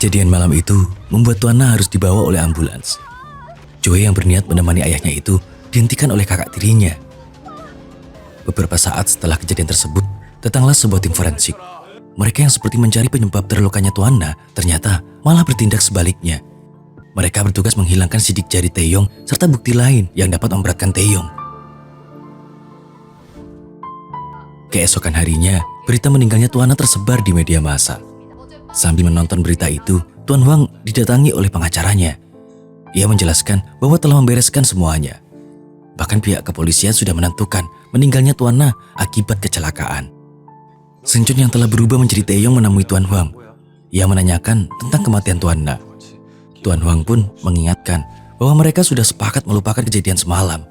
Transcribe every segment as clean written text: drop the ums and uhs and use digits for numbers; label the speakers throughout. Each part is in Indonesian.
Speaker 1: Kejadian malam itu membuat Tuan Na harus dibawa oleh ambulans. Joe yang berniat menemani ayahnya itu dihentikan oleh kakak tirinya. Beberapa saat setelah kejadian tersebut, datanglah sebuah tim forensik. Mereka yang seperti mencari penyebab terlukanya Tuan Na ternyata malah bertindak sebaliknya. Mereka bertugas menghilangkan sidik jari Taeyong serta bukti lain yang dapat memberatkan Taeyong. Keesokan harinya, berita meninggalnya Tuan Na tersebar di media massa. Sambil menonton berita itu, Tuan Huang didatangi oleh pengacaranya. Ia menjelaskan bahwa telah membereskan semuanya. Bahkan pihak kepolisian sudah menentukan meninggalnya Tuan Na akibat kecelakaan. Seng Chun yang telah berubah menjadi Taeyong menemui Tuan Huang. Ia menanyakan tentang kematian Tuan Na. Tuan Huang pun mengingatkan bahwa mereka sudah sepakat melupakan kejadian semalam.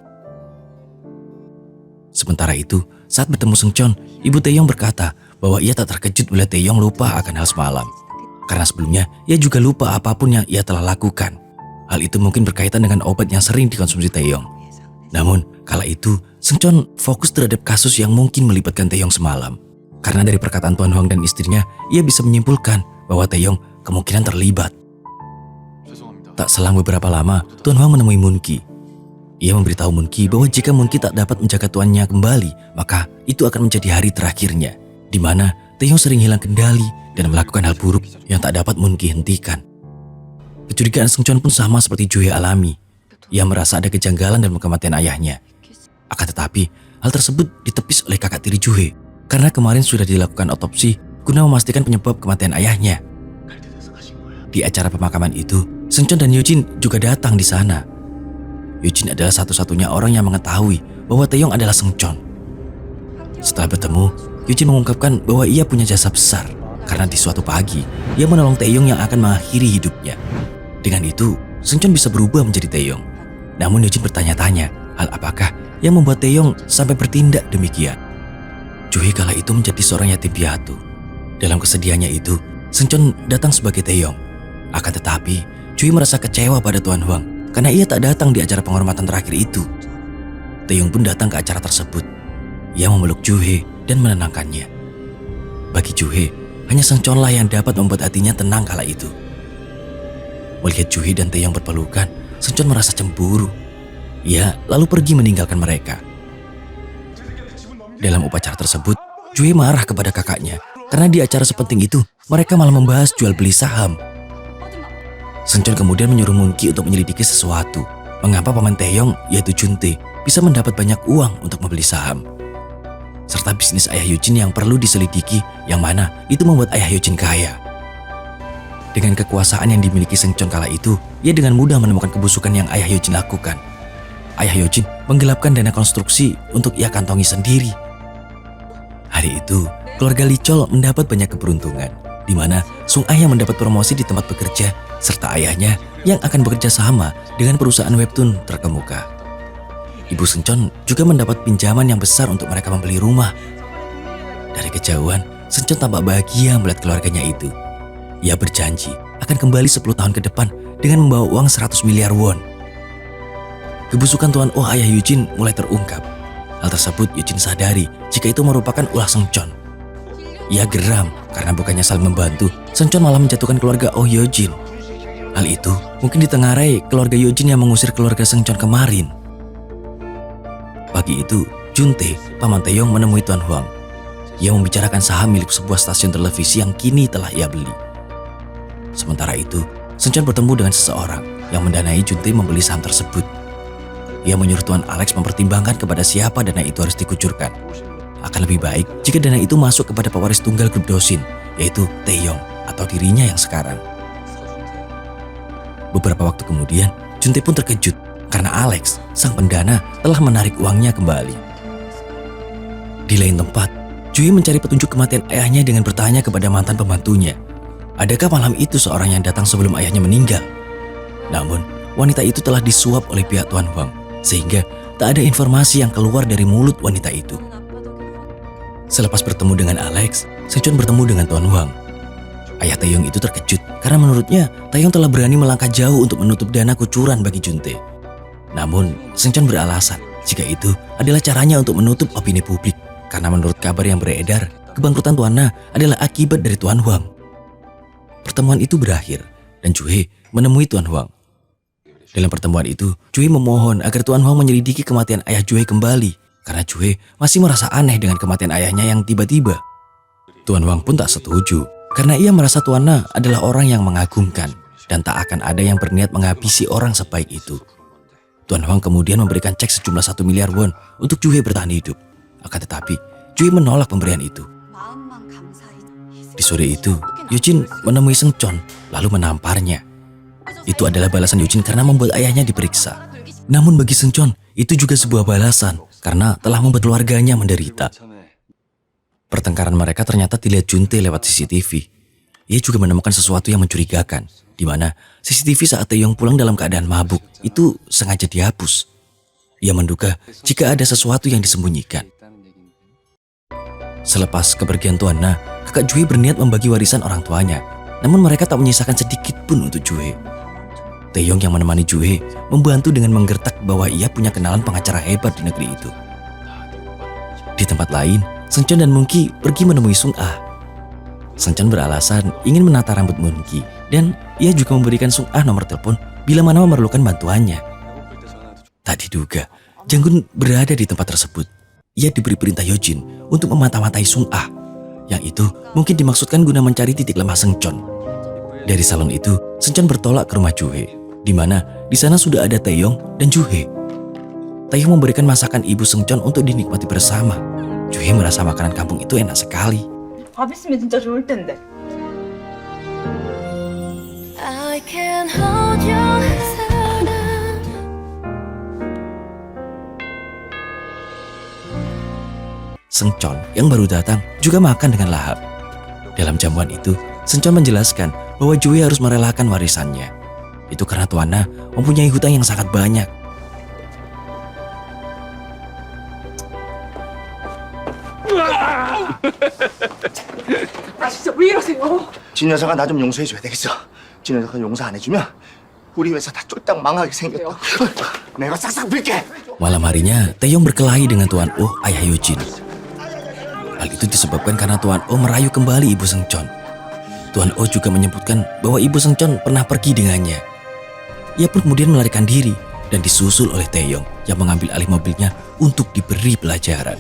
Speaker 1: Sementara itu, saat bertemu Seng Chun, Ibu Taeyong berkata bahwa ia tak terkejut melihat Taeyong lupa akan hal semalam. Karena sebelumnya, ia juga lupa apapun yang ia telah lakukan. Hal itu mungkin berkaitan dengan obat yang sering dikonsumsi Taeyong. Namun, kala itu, Seng Chun fokus terhadap kasus yang mungkin melibatkan Taeyong semalam. Karena dari perkataan Tuan Huang dan istrinya, ia bisa menyimpulkan bahwa Taeyong kemungkinan terlibat. Tak selang beberapa lama, Tuan Huang menemui Moon Ki. Ia memberitahu Moon Ki bahwa jika Moon Ki tak dapat menjaga tuannya kembali, maka itu akan menjadi hari terakhirnya, di mana Taeyong sering hilang kendali dan melakukan hal buruk yang tak dapat Moon Ki hentikan. Kecurigaan Seng Chun pun sama seperti Joe alami. Ia merasa ada kejanggalan dalam kematian ayahnya. Akan tetapi, hal tersebut ditepis oleh kakak tiri Joe karena kemarin sudah dilakukan otopsi guna memastikan penyebab kematian ayahnya. Di acara pemakaman itu, Seng Chun dan Eugene juga datang di sana. Eugene adalah satu-satunya orang yang mengetahui bahwa Taeyong adalah Seng Chun. Setelah bertemu, Eugene mengungkapkan bahwa ia punya jasa besar karena di suatu pagi ia menolong Taeyong yang akan mengakhiri hidupnya. Dengan itu, Seng Chun bisa berubah menjadi Taeyong. Namun Eugene bertanya-tanya hal apakah yang membuat Taeyong sampai bertindak demikian. Joe kala itu menjadi seorang yatim piatu. Dalam kesedihannya itu, Seng Chun datang sebagai Taeyong. Akan tetapi, Joe merasa kecewa pada Tuan Huang karena ia tak datang di acara penghormatan terakhir itu. Taeyong pun datang ke acara tersebut. Ia memeluk Joe dan menenangkannya. Bagi Joe, hanya Seng Chun lah yang dapat membuat hatinya tenang kala itu. Melihat Joe dan Taeyong berpelukan, Seng Chun merasa cemburu. Ia lalu pergi meninggalkan mereka. Dalam upacara tersebut, Joe marah kepada kakaknya karena di acara sepenting itu mereka malah membahas jual beli saham. Seng Chun kemudian menyuruh Moon Ki untuk menyelidiki sesuatu. Mengapa paman Taeyong, yaitu Juntae, bisa mendapat banyak uang untuk membeli saham. Serta bisnis ayah Eugene yang perlu diselidiki, yang mana itu membuat ayah Eugene kaya. Dengan kekuasaan yang dimiliki Seng Chun kala itu, ia dengan mudah menemukan kebusukan yang ayah Eugene lakukan. Ayah Eugene menggelapkan dana konstruksi untuk ia kantongi sendiri. Hari itu, keluarga Lee Chol mendapat banyak keberuntungan, di mana Sung Ah yang mendapat promosi di tempat bekerja, serta ayahnya yang akan bekerja sama dengan perusahaan webtoon terkemuka. Ibu Seng Chun juga mendapat pinjaman yang besar untuk mereka membeli rumah. Dari kejauhan, Seng Chun tampak bahagia melihat keluarganya itu. Ia berjanji akan kembali 10 tahun ke depan dengan membawa uang 100 miliar won. Kebusukan Tuan Oh ayah Eugene mulai terungkap. Hal tersebut Eugene sadari jika itu merupakan ulah Seng Chun. Ia geram karena bukannya saling membantu, Seng Chun malah menjatuhkan keluarga Oh Eugene. Hal itu mungkin ditengarai keluarga Eugene yang mengusir keluarga Seng Chun kemarin. Pagi itu, Juntae, paman Taeyong menemui Tuan Huang. Ia membicarakan saham milik sebuah stasiun televisi yang kini telah ia beli. Sementara itu, Seng Chun bertemu dengan seseorang yang mendanai Juntae membeli saham tersebut. Ia menyuruh Tuan Alex mempertimbangkan kepada siapa dana itu harus dikucurkan. Akan lebih baik jika dana itu masuk kepada pewaris tunggal grup Dosin, yaitu Taeyong atau dirinya yang sekarang. Beberapa waktu kemudian, Juntae pun terkejut karena Alex, sang pendana, telah menarik uangnya kembali. Di lain tempat, Joe mencari petunjuk kematian ayahnya dengan bertanya kepada mantan pembantunya. Adakah malam itu seorang yang datang sebelum ayahnya meninggal? Namun, wanita itu telah disuap oleh pihak Tuan Huang, sehingga tak ada informasi yang keluar dari mulut wanita itu. Selepas bertemu dengan Alex, Seng Chun bertemu dengan Tuan Huang. Ayah Taeyong itu terkejut karena menurutnya Taeyong telah berani melangkah jauh untuk menutup dana kucuran bagi Juntae. Namun, Seng Chun beralasan jika itu adalah caranya untuk menutup opini publik karena menurut kabar yang beredar, kebangkrutan Tuan Na adalah akibat dari Tuan Huang. pertemuan itu berakhir dan Juhe menemui Tuan Huang. Dalam pertemuan itu, Juhe memohon agar Tuan Huang menyelidiki kematian ayah Juhe kembali karena Juhe masih merasa aneh dengan kematian ayahnya yang tiba-tiba. Tuan Huang pun tak setuju karena ia merasa Tuan Na adalah orang yang mengagumkan dan tak akan ada yang berniat menghabisi orang sebaik itu. Tuan Huang kemudian memberikan cek sejumlah 1 miliar won untuk Juhe bertahan hidup. Akan tetapi, Juhe menolak pemberian itu. Di sore itu, Yojin menemui Seng Chon lalu menamparnya. Itu adalah balasan Yojin karena membuat ayahnya diperiksa. Namun bagi Seng Chon, itu juga sebuah balasan karena telah membuat keluarganya menderita. Pertengkaran mereka ternyata dilihat Junte lewat CCTV. Ia juga menemukan sesuatu yang mencurigakan, di mana CCTV saat Taeyong pulang dalam keadaan mabuk itu sengaja dihapus. Ia menduga jika ada sesuatu yang disembunyikan. Selepas kepergian Tuan Na, kakak Juhe berniat membagi warisan orang tuanya, namun mereka tak menyisakan sedikit pun untuk Juhe. Taeyong yang menemani Juhe membantu dengan menggertak bahwa ia punya kenalan pengacara hebat di negeri itu. Di tempat lain, Seng Chon dan Moonki pergi menemui Sung Ah. Seng Chon beralasan ingin menata rambut Moonki dan ia juga memberikan Sung Ah nomor telepon bila mana memerlukan bantuannya. Tak diduga, Janggun berada di tempat tersebut. Ia diberi perintah Yojin untuk memata-matai Sung Ah, yang itu mungkin dimaksudkan guna mencari titik lemah Seng Chon. Dari salon itu, Seng Chon bertolak ke rumah Juhe, di mana di sana sudah ada Taeyong dan Juhe. Taeyong memberikan masakan ibu Seng Chon untuk dinikmati bersama. Juhe merasa makanan kampung itu enak sekali.
Speaker 2: 밥 있으면 진짜 좋을 텐데.
Speaker 3: I can hold your 사랑.
Speaker 1: Seng Chon yang baru datang juga makan dengan lahap. Dalam jamuan itu, Seng Chon menjelaskan bahwa Juhe harus merelakan warisannya. Itu karena Tuan Na mempunyai hutang yang sangat banyak.
Speaker 2: 아 진짜 왜 이러세요?
Speaker 4: 진 여사가 나 좀 용서해줘야 되겠어. 진 여사가 용서 안 해주면 우리 회사 다 쫄딱 망하게 생겼다. 내가 싹싹 빌게.
Speaker 1: Malam harinya, Taeyong berkelahi dengan Tuan Oh, ayah Yojin. Hal itu disebabkan karena Tuan Oh merayu kembali ibu Seng Chon. Tuan Oh juga menyebutkan bahwa ibu Seng Chon pernah pergi dengannya. Ia pun kemudian melarikan diri dan disusul oleh Taeyong yang mengambil alih mobilnya untuk diberi pelajaran.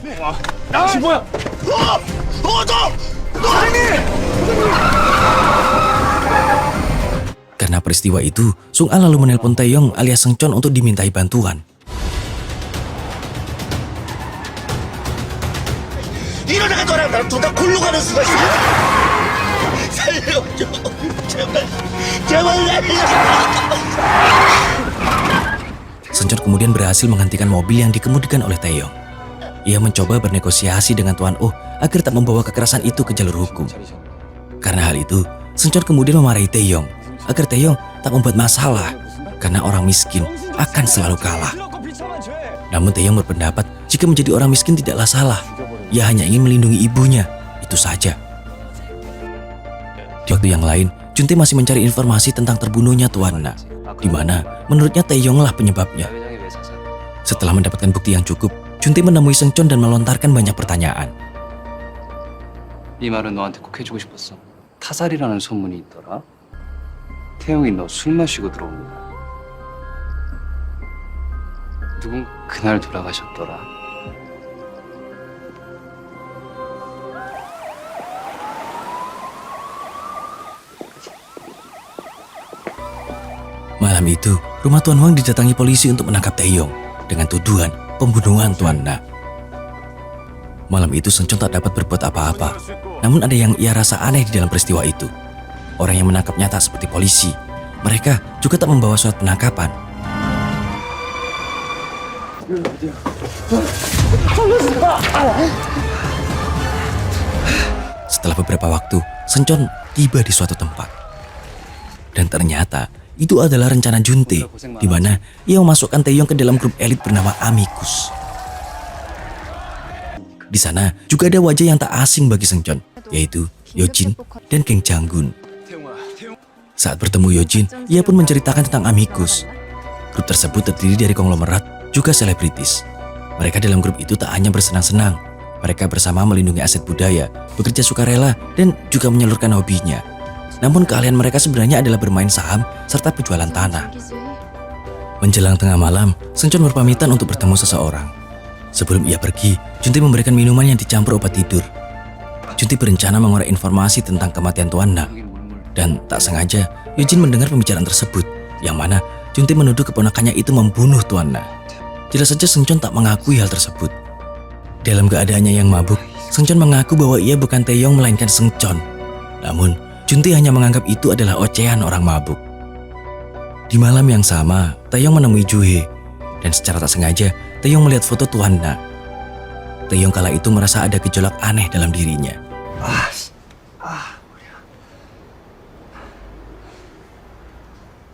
Speaker 1: Karena peristiwa itu, Sung Ah lalu menelpon Taeyong alias Seng Chon untuk dimintai bantuan.
Speaker 4: 이러다가 너랑 나랑 둘 다 골로 가는 수가 있어. 살려줘. 제발. 제발 살려줘.
Speaker 1: Seng Chon kemudian berhasil menghentikan mobil yang dikemudikan oleh Taeyong. Ia mencoba bernegosiasi dengan Tuan Oh agar tak membawa kekerasan itu ke jalur hukum. Karena hal itu, Seng Chon kemudian memarahi Taeyong agar Taeyong tak membuat masalah karena orang miskin akan selalu kalah. Namun Taeyong berpendapat jika menjadi orang miskin tidaklah salah. Ia hanya ingin melindungi ibunya, itu saja. Di waktu yang lain, Junte masih mencari informasi tentang terbunuhnya Tuan Na, di mana menurutnya Taeyong lah penyebabnya. Setelah mendapatkan bukti yang cukup, Junte menemui Seng Chon dan melontarkan banyak pertanyaan.
Speaker 5: 이 말은 너한테 꼭 해주고 싶었어. 타살이라는 소문이 있더라. 태영이 너 술 마시고 들어온 거야. 누군 그날 돌아가셨더라.
Speaker 1: Malam itu, rumah Tuan Huang didatangi polisi untuk menangkap Taeyong dengan tuduhan pembunuhan Tuan Na. Malam itu Seng Chon tak dapat berbuat apa-apa. Namun ada yang ia rasa aneh di dalam peristiwa itu. Orang yang menangkapnya tak seperti polisi. Mereka juga tak membawa surat penangkapan. Setelah beberapa waktu, Seng Chon tiba di suatu tempat. Dan ternyata itu adalah rencana Junte, di mana ia memasukkan Taeyong ke dalam grup elit bernama Amicus. Di sana juga ada wajah yang tak asing bagi Seng Chon, yaitu Yojin dan Geng Janggun. Saat bertemu Yojin, ia pun menceritakan tentang Amicus. Grup tersebut terdiri dari konglomerat, juga selebritis. Mereka dalam grup itu tak hanya bersenang-senang, mereka bersama melindungi aset budaya, bekerja sukarela, dan juga menyalurkan hobinya. namun keahlian mereka sebenarnya adalah bermain saham serta penjualan tanah. Menjelang tengah malam, Seungcheon berpamitan untuk bertemu seseorang. Sebelum ia pergi, Juntae memberikan minuman yang dicampur obat tidur. Juntae berencana mengorek informasi tentang kematian Tuan Na. Dan tak sengaja, Yojin mendengar pembicaraan tersebut, yang mana Juntae menuduh keponakannya itu membunuh Tuan Na. Jelas saja Seungcheon tak mengakui hal tersebut. Dalam keadaannya yang mabuk, Seungcheon mengaku bahwa ia bukan Taeyong melainkan Seungcheon. Namun, Juntae hanya menganggap itu adalah ocehan orang mabuk. Di malam yang sama, Taeyong menemui Juhye, dan secara tak sengaja, Taeyong melihat foto Tuan Na. Taeyong kala itu merasa ada gejolak aneh dalam dirinya.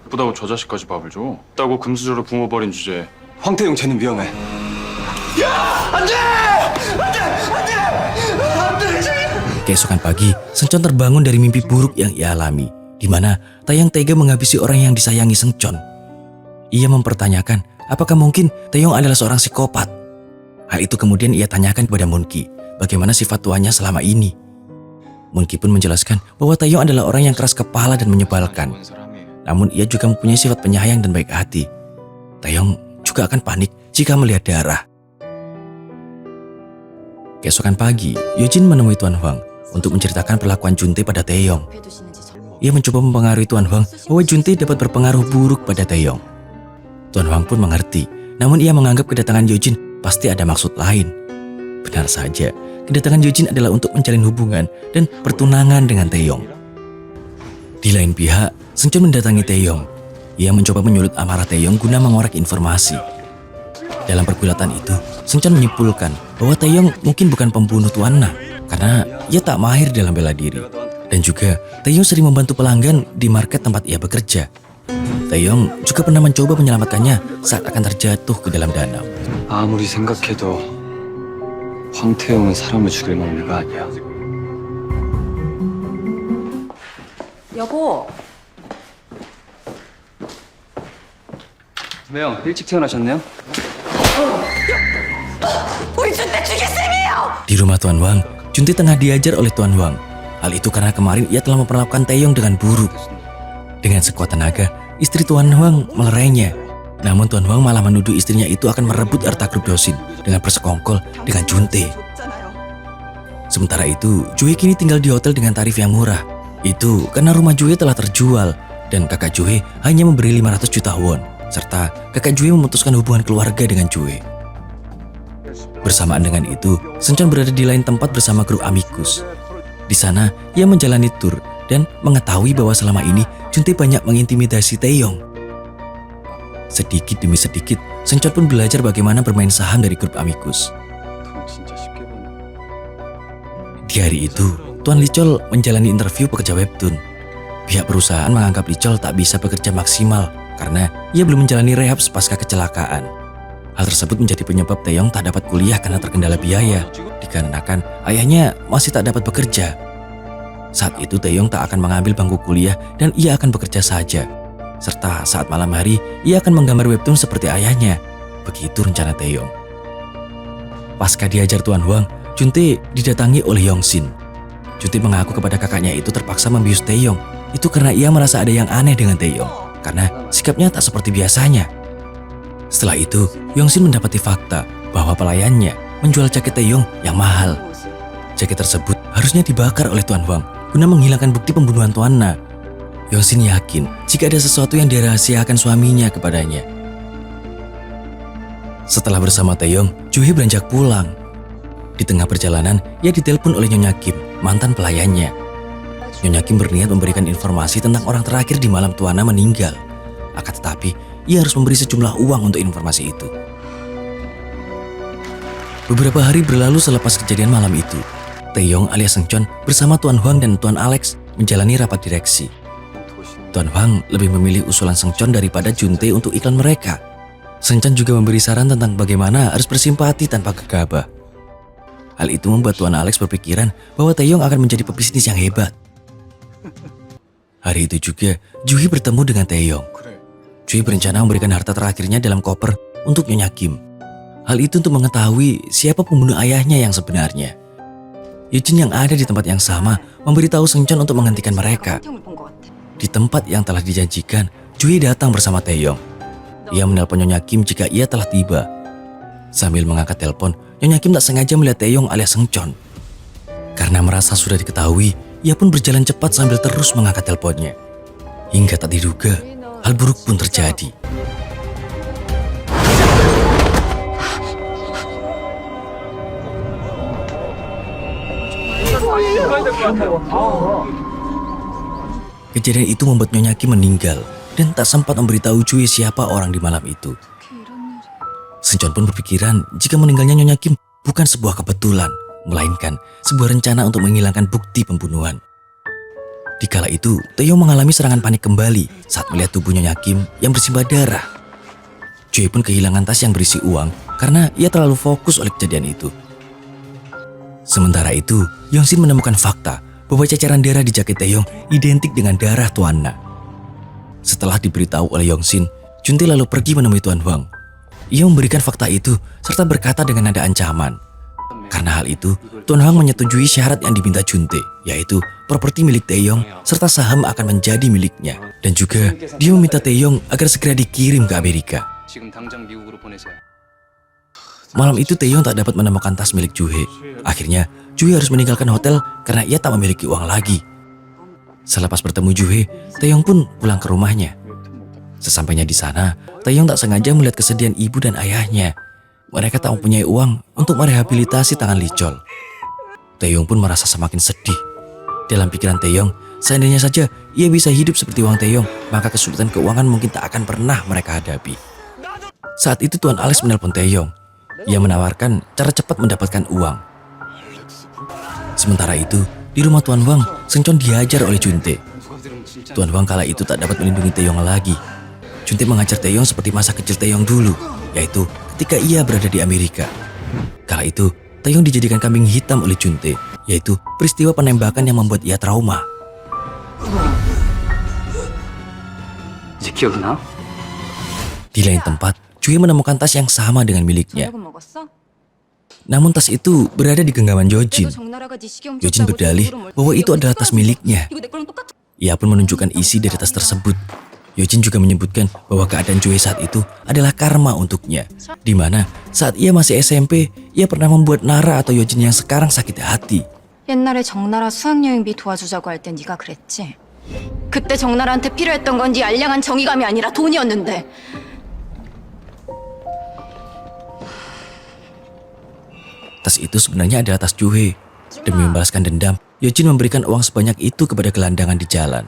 Speaker 6: 예쁘다고 저 자식까지 밥을 줘? 따고 금수저로 굶어버린 주제에
Speaker 5: 황태용 쟤는 위험해.
Speaker 1: Keesokan pagi, Seungcheon terbangun dari mimpi buruk yang ia alami, di mana Taeyong tega menghabisi orang yang disayangi Seungcheon. Ia mempertanyakan apakah mungkin Taeyong adalah seorang psikopat. Hal itu kemudian ia tanyakan kepada Moon-ki, bagaimana sifat tuannya selama ini. Moon-ki pun menjelaskan bahwa Taeyong adalah orang yang keras kepala dan menyebalkan. Namun ia juga mempunyai sifat penyayang dan baik hati. Taeyong juga akan panik jika melihat darah. Keesokan pagi, Yojin menemui Tuan Hwang untuk menceritakan perlakuan Juntae pada Taeyong. Ia mencoba mempengaruhi Tuan Hwang bahwa Juntae dapat berpengaruh buruk pada Taeyong. Tuan Hwang pun mengerti, namun ia menganggap kedatangan Yojin pasti ada maksud lain. Benar saja, kedatangan Yojin adalah untuk menjalin hubungan dan pertunangan dengan Taeyong. Di lain pihak, Seungcheon mendatangi Taeyong. Ia mencoba menyulut amarah Taeyong guna mengorek informasi. Dalam pergulatan itu, Seungcheon menyimpulkan bahwa Taeyong mungkin bukan pembunuh Tuan Na karena ia tak mahir dalam bela diri. Dan juga Taeyong sering membantu pelanggan di market tempat ia bekerja. Taeyong juga pernah mencoba menyelamatkannya saat akan terjatuh ke dalam danau.
Speaker 5: 아무리 생각해도 황태용은 사람을 죽일 놈이가 아니야.
Speaker 2: 여보,
Speaker 5: 매형 일찍 태어나셨네요?
Speaker 1: Di rumah Tuan Hwang, Juntae tengah diajar oleh Tuan Hwang. Hal itu karena kemarin ia telah memperlakukan Taeyong dengan buruk. Dengan sekuat tenaga, istri Tuan Hwang melerainya. Namun Tuan Hwang malah menuduh istrinya itu akan merebut harta grup Dosin dengan bersekongkol dengan Juntae. Sementara itu, Juhye kini tinggal di hotel dengan tarif yang murah. Itu karena rumah Juhye telah terjual dan kakak Juhye hanya memberi 500 juta won. Serta kakak Juhye memutuskan hubungan keluarga dengan Juhye. Bersamaan dengan itu, Seungcheon berada di lain tempat bersama grup Amicus. Di sana, ia menjalani tur dan mengetahui bahwa selama ini Juntae banyak mengintimidasi Taeyong. Sedikit demi sedikit, Seungcheon pun belajar bagaimana bermain saham dari grup Amicus. Di hari itu, Tuan Lichol menjalani interview pekerja webtoon. Pihak perusahaan menganggap Lichol tak bisa bekerja maksimal karena ia belum menjalani rehab pasca kecelakaan. Hal tersebut menjadi penyebab Taeyong tak dapat kuliah karena terkendala biaya, dikarenakan ayahnya masih tak dapat bekerja. Saat itu Taeyong tak akan mengambil bangku kuliah dan ia akan bekerja saja. Serta saat malam hari, ia akan menggambar webtoon seperti ayahnya. Begitu rencana Taeyong. Pasca diajar Tuan Hwang, Juntae didatangi oleh Yongsin. Juntae mengaku kepada kakaknya itu terpaksa membius Taeyong. Itu karena ia merasa ada yang aneh dengan Taeyong, karena sikapnya tak seperti biasanya. Setelah itu, Yongsin mendapati fakta bahwa pelayannya menjual jaket Taeyong yang mahal. Jaket tersebut harusnya dibakar oleh Tuan Hwang guna menghilangkan bukti pembunuhan Tuan Na. Yongsin yakin jika ada sesuatu yang dirahasiakan suaminya kepadanya. Setelah bersama Taeyong, Juhye beranjak pulang. Di tengah perjalanan, ia ditelepon oleh Nyonya Kim, mantan pelayannya. Nyonya Kim berniat memberikan informasi tentang orang terakhir di malam Tuan Na meninggal. Akan tetapi, ia harus memberi sejumlah uang untuk informasi itu. Beberapa hari berlalu selepas kejadian malam itu. Taeyong alias Seungcheon bersama Tuan Hwang dan Tuan Alex menjalani rapat direksi. Tuan Hwang lebih memilih usulan Seungcheon daripada Juntae untuk iklan mereka. Seungcheon juga memberi saran tentang bagaimana harus bersimpati tanpa gegabah. Hal itu membuat Tuan Alex berpikiran bahwa Taeyong akan menjadi pebisnis yang hebat. Hari itu juga, Juhye bertemu dengan Taeyong. Juhye berencana memberikan harta terakhirnya dalam koper untuk Nyonya Kim. Hal itu untuk mengetahui siapa pembunuh ayahnya yang sebenarnya. Eugene yang ada di tempat yang sama memberitahu Seungcheon untuk menghentikan mereka.
Speaker 2: 형을 본 것 같아.
Speaker 1: Di tempat yang telah dijanjikan, Jue datang bersama Taeyong. Ia menelpon Nyonya Kim jika ia telah tiba. Sambil mengangkat telepon, Nyonya Kim tak sengaja melihat Taeyong alias Seungcheon. Karena merasa sudah diketahui, ia pun berjalan cepat sambil terus mengangkat teleponnya. Hingga tak diduga, hal buruk pun terjadi. Kejadian itu membuat Nyonya Kim meninggal dan tak sempat memberitahu Jue siapa orang di malam itu. Seungcheon pun berpikiran jika meninggalnya Nyonya Kim bukan sebuah kebetulan, melainkan sebuah rencana untuk menghilangkan bukti pembunuhan. Di kala itu, Taeyong mengalami serangan panik kembali saat melihat tubuh Nyonya Kim yang bersimbah darah. Jue pun kehilangan tas yang berisi uang karena ia terlalu fokus oleh kejadian itu. Sementara itu, Yongsin menemukan fakta bahwa ceceran darah di jaket Taeyong identik dengan darah Tuan Na. Setelah diberitahu oleh Yongsin, Juntae lalu pergi menemui Tuan Huang. Ia memberikan fakta itu serta berkata dengan nada ancaman. Karena hal itu, Tuan Huang menyetujui syarat yang diminta Juntae, yaitu properti milik Taeyong serta saham akan menjadi miliknya. Dan juga dia meminta Taeyong agar segera dikirim ke Amerika.
Speaker 5: 지금 당장 미국으로 보내세요.
Speaker 1: Malam itu Taeyong tak dapat menemukan tas milik Jue. Akhirnya, Jue harus meninggalkan hotel karena ia tak memiliki uang lagi. Selepas bertemu Jue, Taeyong pun pulang ke rumahnya. Sesampainya di sana, Taeyong tak sengaja melihat kesedihan ibu dan ayahnya. Mereka tak mempunyai uang untuk merehabilitasi tangan licol. Taeyong pun merasa semakin sedih. Dalam pikiran Taeyong, seandainya saja ia bisa hidup seperti Wang Taeyong, maka kesulitan keuangan mungkin tak akan pernah mereka hadapi. Saat itu Tuan Alex menelpon Taeyong. Ia menawarkan cara cepat mendapatkan uang. Sementara itu, di rumah Tuan Huang, Seungcheon dihajar oleh Juntae. Tuan Huang kala itu tak dapat melindungi Taeyong lagi. Juntae mengajar Taeyong seperti masa kecil Taeyong dulu, yaitu ketika ia berada di Amerika. Kala itu, Taeyong dijadikan kambing hitam oleh Juntae, yaitu peristiwa penembakan yang membuat ia trauma.
Speaker 5: 이제 기억나?
Speaker 1: Di lain tempat, Jue menemukan tas yang sama dengan miliknya.
Speaker 2: 저녁은 먹었어?
Speaker 1: Namun tas itu berada di genggaman Yojin.
Speaker 2: 정나라가 네 시경
Speaker 1: Yojin berdalih bahwa itu adalah tas miliknya.
Speaker 2: 이거 내 거랑 똑같아.
Speaker 1: Ia pun menunjukkan isi dari tas tersebut. Yojin juga menyebutkan bahwa keadaan Jue saat itu adalah karma untuknya. Di mana saat ia masih SMP, ia pernah membuat Nara atau Yojin yang sekarang sakit hati.
Speaker 7: 옛날에 정나라 수학여행비 도와주자고 할 때 네가 그랬지? 그때 정나라한테 필요했던 건 네 알량한 정의감이 아니라 돈이었는데
Speaker 1: Tas itu sebenarnya adalah tas Jue. Demi membalaskan dendam, Yojin memberikan uang sebanyak itu kepada gelandangan di jalan.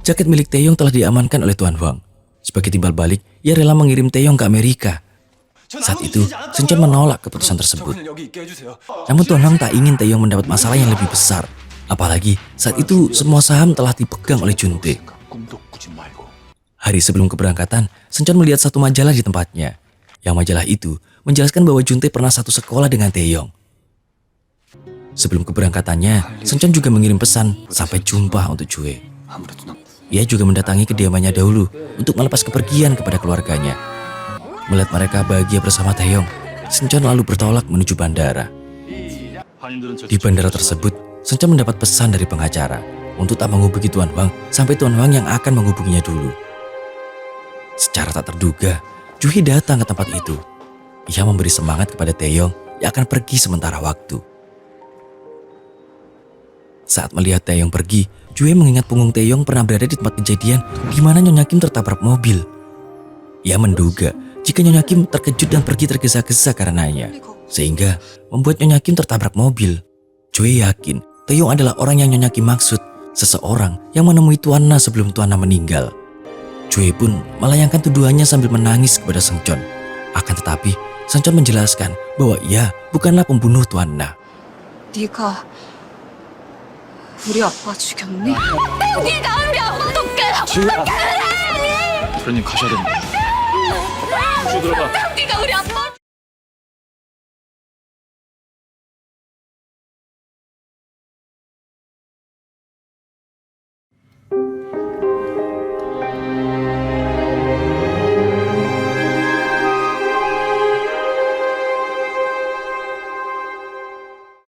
Speaker 1: Jaket milik Taeyong telah diamankan oleh Tuan Huang. Sebagai timbal balik, ia rela mengirim Taeyong ke Amerika. Saat itu, Seungcheon menolak keputusan tersebut. Namun Tuan Huang tak ingin Taeyong mendapat masalah yang lebih besar. Apalagi saat itu semua saham telah dipegang oleh Juntae. Hari sebelum keberangkatan, Seungcheon melihat satu majalah di tempatnya. Yang majalah itu menjelaskan bahwa Juntae pernah satu sekolah dengan Taeyong. Sebelum keberangkatannya, Seungcheon juga mengirim pesan sampai jumpa untuk Jue. Ia juga mendatangi kediamannya dahulu untuk melepas kepergian kepada keluarganya. Melihat mereka bahagia bersama Taeyong, Seungcheon lalu bertolak menuju bandara. Di bandara tersebut, Seungcheon mendapat pesan dari pengacara untuk tak menghubungi Tuan Huang sampai Tuan Huang yang akan menghubunginya dulu. Secara tak terduga, Jue datang ke tempat itu. Ia memberi semangat kepada Taeyong yang akan pergi sementara waktu. Saat melihat Taeyong pergi, Jue mengingat punggung Taeyong pernah berada di tempat kejadian di mana Nyonya Kim tertabrak mobil. Ia menduga jika Nyonya Kim terkejut dan pergi tergesa-gesa karenanya, sehingga membuat Nyonya Kim tertabrak mobil. Jue yakin Taeyong adalah orang yang Nyonya Kim maksud, seseorang yang menemui Tuan Na sebelum Tuan Na meninggal. Jue pun melayangkan tuduhannya sambil menangis kepada Seungcheon. Akan tetapi, Seungcheon menjelaskan bahwa ia bukanlah pembunuh Tuan Na.
Speaker 7: 네가 우리 아빠 죽였니?
Speaker 6: 대표님 가셔야 됩니다.
Speaker 3: 네가 우리 아빠